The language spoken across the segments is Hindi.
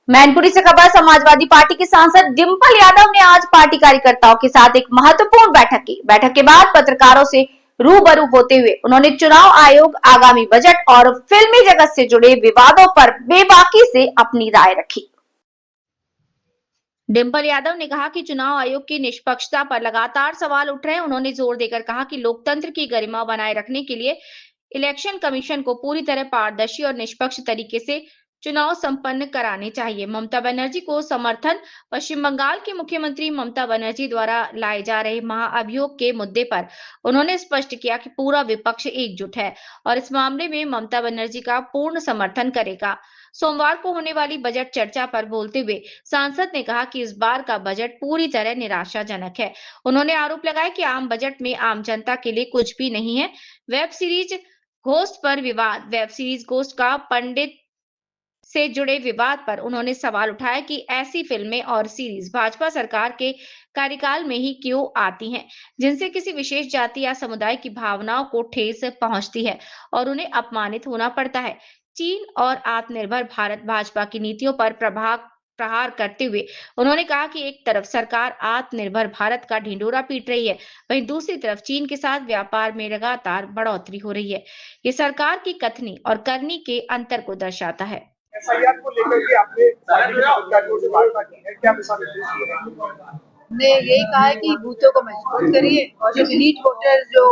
मैनपुरी से खबर। समाजवादी पार्टी के सांसद डिंपल यादव ने आज पार्टी कार्यकर्ताओं के साथ एक महत्वपूर्ण बैठक की। बैठक के बाद पत्रकारों से रूबरू होते हुए उन्होंने चुनाव आयोग, आगामी बजट और फिल्मी जगत से जुड़े विवादों पर बेबाकी से अपनी राय रखी। डिंपल यादव ने कहा कि चुनाव आयोग की निष्पक्षता पर लगातार सवाल उठ रहे हैं। उन्होंने जोर देकर कहा कि लोकतंत्र की गरिमा बनाए रखने के लिए इलेक्शन कमीशन को पूरी तरह पारदर्शी और निष्पक्ष तरीके से चुनाव संपन्न कराने चाहिए। ममता बनर्जी को समर्थन। पश्चिम बंगाल की मुख्यमंत्री ममता बनर्जी द्वारा लाए जा रहे महाअभियोग के मुद्दे पर उन्होंने स्पष्ट किया कि पूरा विपक्ष एकजुट है और इस मामले में ममता बनर्जी का पूर्ण समर्थन करेगा। सोमवार को होने वाली बजट चर्चा पर बोलते हुए सांसद ने कहा कि इस बार का बजट पूरी तरह निराशाजनक है। उन्होंने आरोप लगाया कि आम बजट में आम जनता के लिए कुछ भी नहीं है। वेब सीरीज घोस्ट पर विवाद। वेब सीरीज घोस्ट का पंडित से जुड़े विवाद पर उन्होंने सवाल उठाया कि ऐसी फिल्में और सीरीज भाजपा सरकार के कार्यकाल में ही क्यों आती हैं, जिनसे किसी विशेष जाति या समुदाय की भावनाओं को ठेस पहुंचती है और उन्हें अपमानित होना पड़ता है। चीन और आत्मनिर्भर भारत भाजपा की नीतियों पर प्रहार करते हुए उन्होंने कहा कि एक तरफ सरकार आत्मनिर्भर भारत का ढिंढोरा पीट रही है, वहीं दूसरी तरफ चीन के साथ व्यापार में लगातार बढ़ोतरी हो रही है। ये सरकार की कथनी और करनी के अंतर को दर्शाता है। एफआईआर को लेकर के आपने अधिकारियों से वार्ता की है, क्या दिशा निर्देश दिए हैं? हमने यही कहा है कि बूथों को मजबूत करिए और जो डिलीट वोटर जो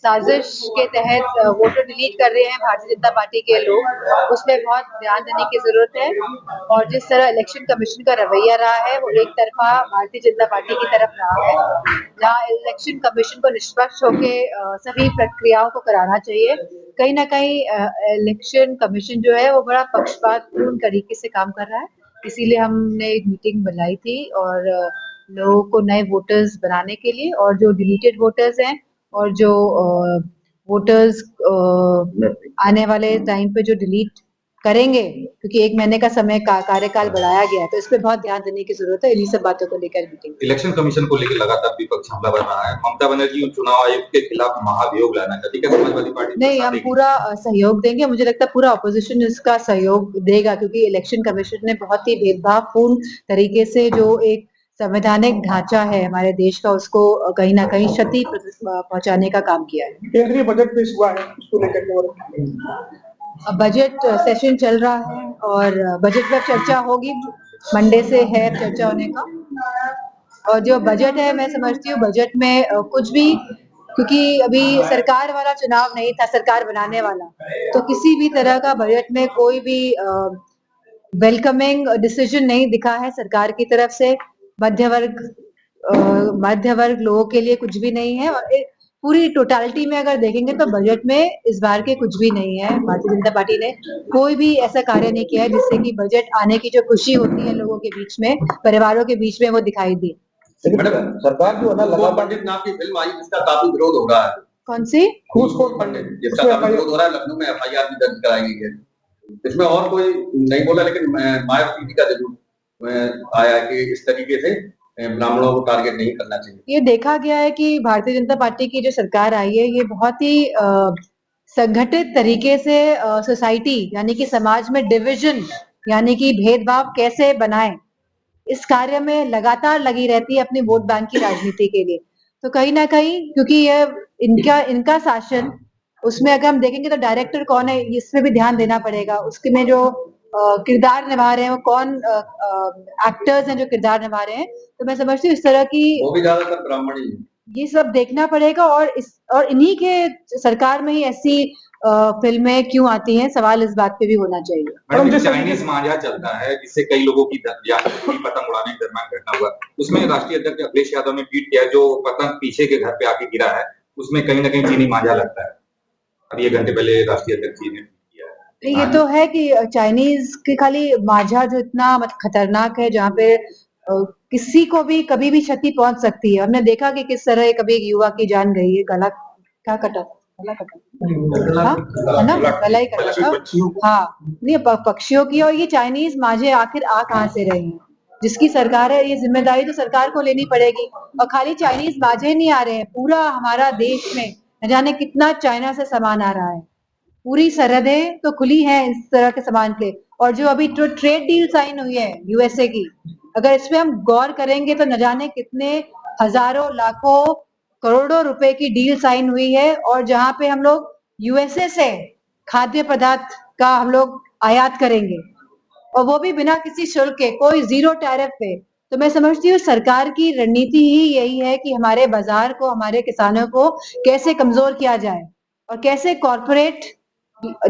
साजिश के तहत वोटर डिलीट कर रहे हैं भारतीय जनता पार्टी के लोग, उसमें बहुत ध्यान देने की जरूरत है। और जिस तरह इलेक्शन कमीशन का रवैया रहा है वो एक तरफा भारतीय जनता पार्टी की तरफ रहा है, जहाँ इलेक्शन कमीशन को निष्पक्ष होके सभी प्रक्रियाओं को कराना चाहिए। कहीं ना कहीं इलेक्शन कमीशन जो है वो बड़ा पक्षपातपूर्ण तरीके से काम कर रहा है, इसीलिए हमने एक मीटिंग बुलाई थी और लोगों को नए वोटर्स बनाने के लिए, और जो डिलीटेड वोटर्स हैं और जो वोटर्स आने वाले टाइम पे जो डिलीट करेंगे, क्योंकि 1 महीने का समय का कार्यकाल बढ़ाया गया है, तो इस पे बहुत ध्यान देने की जरूरत है। इन्हीं सब बातों को लेकर मीटिंग। इलेक्शन कमीशन को लेकर लगातार विपक्ष हमला कर रहा है। ममता बनर्जी चुनाव आयोग के खिलाफ महाभियोग लाना चाहती है, समाजवादी पार्टी नहीं, हम पूरा सहयोग देंगे। मुझे लगता है पूरा ऑपोजिशन इसका सहयोग देगा, क्योंकि इलेक्शन कमीशन ने बहुत ही भेदभावपूर्ण तरीके से जो एक संवैधानिक ढांचा है हमारे देश का, उसको कहीं ना कहीं क्षति पहुंचाने का काम किया है। केंद्रीय बजट पेश हुआ है, उसको लेकर बजट सेशन चल रहा है और बजट पर चर्चा होगी। मंडे से है चर्चा होने का, और जो बजट है मैं समझती हूँ बजट में कुछ भी, क्योंकि अभी सरकार वाला चुनाव नहीं था, सरकार बनाने वाला, तो किसी भी तरह का बजट में कोई भी वेलकमिंग डिसीजन नहीं दिखा है सरकार की तरफ से। मध्य वर्ग लोगों के लिए कुछ भी नहीं है, और पूरी टोटालिटी में अगर देखेंगे तो बजट में इस बार के कुछ भी नहीं है। भारतीय जनता पार्टी ने कोई भी ऐसा कार्य नहीं किया है जिससे कि बजट आने की जो खुशी होती है लोगों के बीच में, परिवारों के बीच में, वो दिखाई दी। सरकार जो है ना, लगा पंडित नाम की फिल्म आई जिसका काफी विरोध हो रहा है। कौन सी? घूसखोर पंडित, जिसका काफी विरोध हो रहा है। लखनऊ में एफआईआर भी दर्ज कराई गई है। इसमें और कोई नहीं बोला, लेकिन मायावती जी का जरूर आया कि इस तरीके से ब्राह्मणों को टारगेट नहीं करना चाहिए। ये देखा गया है कि भारतीय जनता पार्टी की जो सरकार आई है, ये बहुत ही संगठित तरीके से सोसाइटी यानी कि समाज में डिवीजन यानी कि भेदभाव कैसे बनाए, इस कार्य में लगातार लगी रहती है अपनी वोट बैंक की राजनीति के लिए। तो कहीं ना कहीं, क्योंकि ये इनका शासन, उसमें अगर हम देखेंगे तो डायरेक्टर कौन है, इसमें भी ध्यान देना पड़ेगा। उसके में जो किरदार निभा रहे हैं वो कौन एक्टर्स हैं जो किरदार निभा रहे हैं। तो मैं समझती हूँ इस तरह की, वो भी ज्यादातर ब्राह्मण ही है। ये सब देखना पड़ेगा, और इन्हीं के सरकार में ही ऐसी फिल्में क्यों आती हैं, सवाल इस बात पे भी होना चाहिए। मैडम, जो चाइनीज मांझा चलता है जिससे कई लोगों की पतंग उड़ाने के दरमियान घटना हुआ, उसमें राष्ट्रीय अध्यक्ष अखिलेश यादव ने ट्वीट किया, जो पतंग पीछे के घर पे आके गिरा है उसमें कहीं ना कहीं चीनी मांझा लगता है। अब ये घंटे पहले राष्ट्रीय अध्यक्ष जी ने किया है। ये तो है कि चाइनीज के खाली मांझा जो इतना खतरनाक है, जहाँ पे किसी को भी कभी भी क्षति पहुंच सकती है। हमने देखा कि किस तरह कभी एक युवा की जान गई है, गला क्या कटा, गला कटा, हाँ है ना, गला ही कटा था। हाँ, नहीं पक्षियों की, और ये चाइनीज मांझे आखिर आ कहाँ से रहे हैं? जिसकी सरकार है, ये जिम्मेदारी तो सरकार को लेनी पड़ेगी। और खाली चाइनीज मांझे नहीं आ रहे हैं, पूरा हमारा देश में न जाने कितना चाइना से सामान आ रहा है। पूरी सरहदें तो खुली हैं इस तरह के सामान के, और जो अभी जो ट्रेड डील साइन हुई है यूएसए की, अगर इसमें हम गौर करेंगे तो न जाने कितने हजारों लाखों करोड़ों रुपए की डील साइन हुई है, और जहां पे हम लोग यूएसए से खाद्य पदार्थ का हम लोग आयात करेंगे, और वो भी बिना किसी शुल्क के, कोई जीरो टैरिफ पे। तो मैं समझती हूँ सरकार की रणनीति ही यही है कि हमारे बाजार को, हमारे किसानों को कैसे कमजोर किया जाए और कैसे कॉरपोरेट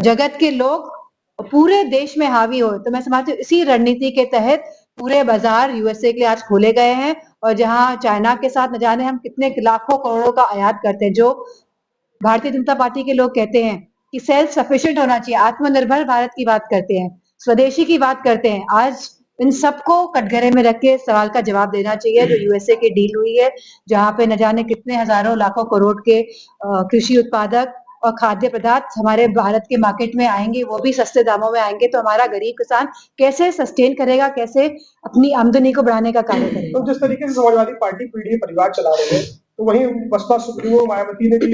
जगत के लोग पूरे देश में हावी हो। तो मैं समझती हूँ इसी रणनीति के तहत पूरे बाजार यूएसए के लिए आज खोले गए हैं, और जहां चाइना के साथ न जाने हम कितने लाखों करोड़ों का आयात करते हैं। जो भारतीय जनता पार्टी के लोग कहते हैं कि सेल्फ सफिशिएंट होना चाहिए, आत्मनिर्भर भारत की बात करते हैं, स्वदेशी की बात करते हैं, आज इन सबको कटघरे में रख के सवाल का जवाब देना चाहिए। जो यूएसए की डील हुई है, जहां पे न जाने कितने हजारों लाखों करोड़ के कृषि उत्पादक और खाद्य पदार्थ हमारे भारत के मार्केट में आएंगे, वो भी सस्ते दामों में आएंगे, तो हमारा गरीब किसान कैसे सस्टेन करेगा, कैसे अपनी आमदनी को बढ़ाने का कार्य करेगा। तो जिस तरीके से समाजवादी पार्टी पीढ़ी परिवार चला रही है, तो वहीं बसपा सुप्रीमो मायावती ने भी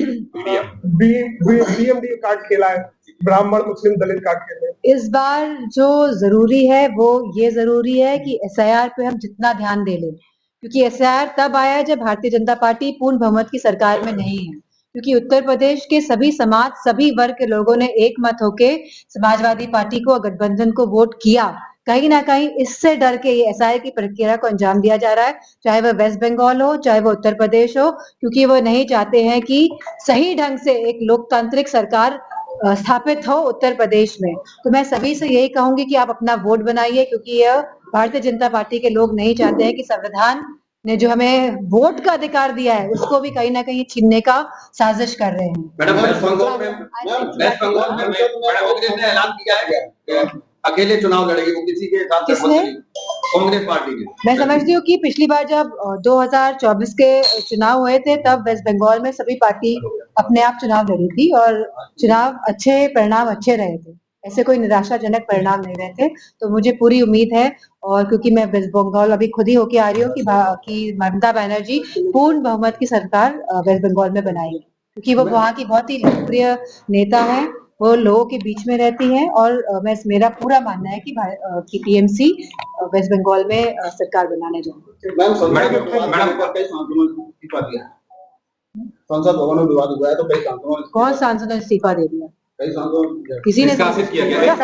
बीएमडी कार्ड खेला है, ब्राह्मण मुस्लिम दलित कार्ड खेले हैं। इस बार जो जरूरी है वो ये जरूरी है कि एसआईआर पे हम जितना ध्यान दे लें, क्योंकि एसआईआर तब आया है जब भारतीय जनता पार्टी पूर्ण बहुमत की सरकार में नहीं है, क्योंकि उत्तर प्रदेश के सभी समाज, सभी वर्ग के लोगों ने एक मत होके समाजवादी पार्टी को, गठबंधन को वोट किया। कहीं ना कहीं इससे डर के ये एसआईआर की प्रक्रिया को अंजाम दिया जा रहा है, चाहे वह वेस्ट बंगाल हो, चाहे वो उत्तर प्रदेश हो, क्योंकि वो नहीं चाहते हैं कि सही ढंग से एक लोकतांत्रिक सरकार स्थापित हो उत्तर प्रदेश में। तो मैं सभी से यही कहूंगी कि आप अपना वोट बनाइए, क्योंकि यह भारतीय जनता पार्टी के लोग नहीं चाहते हैं कि संविधान ने जो हमें वोट का अधिकार दिया है उसको भी कहीं ना कहीं छीनने का साजिश कर रहे हैं। मैडम, वेस्ट बंगाल में कांग्रेस ने ऐलान किया है कि अकेले चुनाव लड़ेगी, वो किसी के साथ कांग्रेस पार्टी ने। मैं समझती हूँ कि पिछली बार जब 2024 के चुनाव हुए थे, तब वेस्ट बंगाल में सभी पार्टी अपने आप चुनाव लड़ी थी और चुनाव परिणाम अच्छे रहे थे, ऐसे कोई निराशाजनक परिणाम नहीं रहे थे। तो मुझे पूरी उम्मीद है, और क्योंकि मैं वेस्ट बंगाल अभी खुद ही होके आ रही हूँ, कि ममता बनर्जी पूर्ण बहुमत की सरकार वेस्ट बंगाल में बनाएंगी, क्योंकि वो वहाँ की बहुत ही लोकप्रिय नेता है, वो लोगों के बीच में रहती है, और मेरा पूरा मानना है कि टीएमसी वेस्ट बंगाल में सरकार बनाने जाएगी। संसद भवन में विवाद हुआ है, तो कई सांसदों ने, कौन सांसद ने इस्तीफा दे दिया? कई सांसदों किसी ने किया गया।